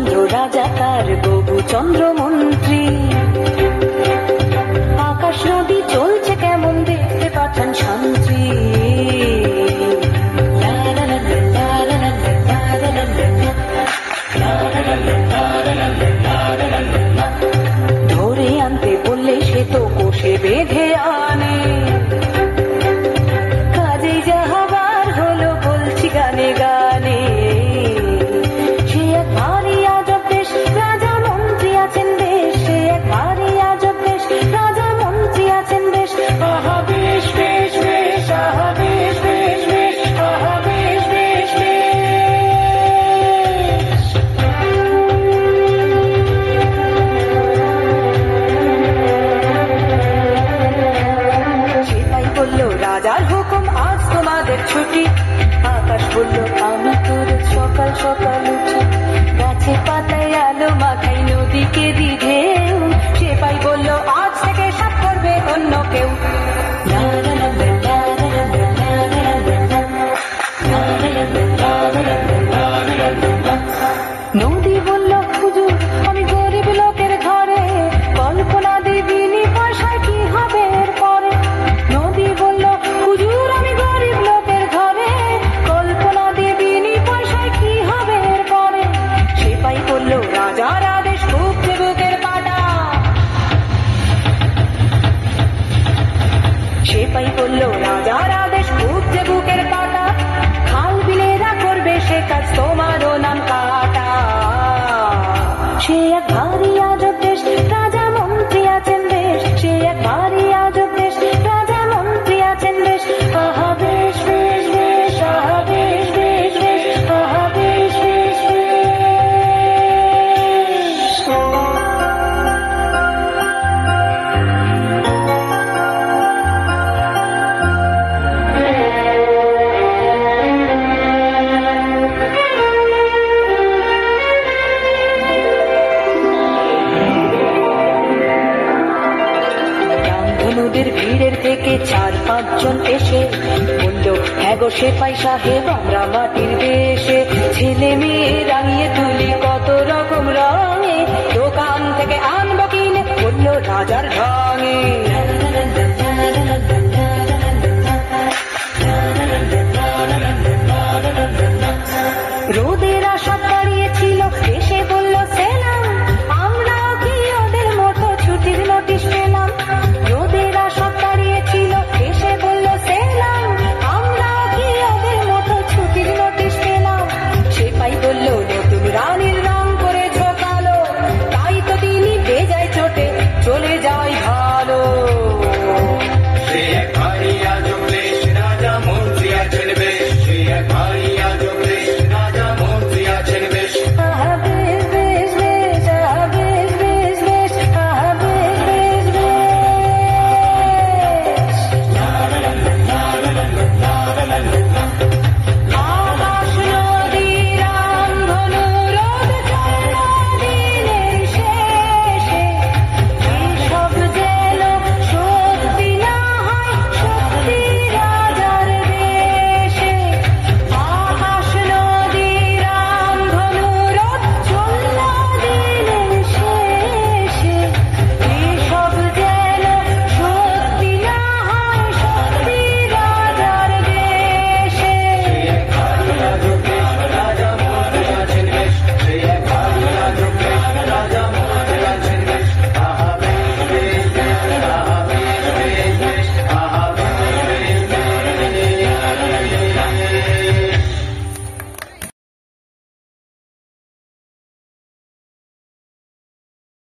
চন্দ্র রাজা তার গবু চন্দ্র মন্ত্রী। আকাশ নদী চলছে কেমন দেখতে পাঠান শান্তি। ধরে আনতে বললে সে তো কোষে বেঁধে আনে। কাজেই যাহাবার হলো বলছি গানে গানে। সে এক ভারী আজব দেশ, রাজা মন্ত্রী আছেন বেশ। সে এক ভারী আজব দেশ, রাজা মন্ত্রী আছেন বেশ। আহা বেশ বেশ বেশ, আহা বেশ বেশ বেশ, আহা বেশ বেশ বেশ। সেটাই বললো রাজার হুকুম, আজ তোমাদের ছুটি। আকাশ বলল আমি তোর সকাল সকাল উঠি। গাছে পাতায় আলো মাখাই নদীকে দি ঢেউ। সেপাই বলল আজ থেকে সাত করবে অন্য কেউ। নদী বলল হুজুর আমি গরিব লোকের ঘরে, কল্পনা দিবিনি পয়সায় কি হবে এরপরে। নদী বলল হুজুর আমি গরিব লোকের ঘরে, কল্পনা দিবিনি পয়সায় কি হবে এরপরে। সেপাই বলল রাজার আদেশ খুব বুকের পাটা। সেপাই বলল রাজার আদেশ খুব বুকের পাটা। খাল বিলেরা করবে সে কাজ তোমারও নাম কাটা। সে এক ভারী আজব দেশ, রাজা মন্ত্রী আছেন বেশ। সে এক ভারী আজব দেশ, রাজা মন্ত্রী আছেন বেশ। আহা বেশ বেশ বেশ, আহা বেশ বেশ বেশ, আহা বেশ বেশ বেশ। রামধনুদের ভিড়ের থেকে 4-5 জন এসে বলল হ্যাঁ গো সেপাই সাহেব আমরা মাটির দেশে। ছেলে মেয়ে রাঙিয়ে তুলি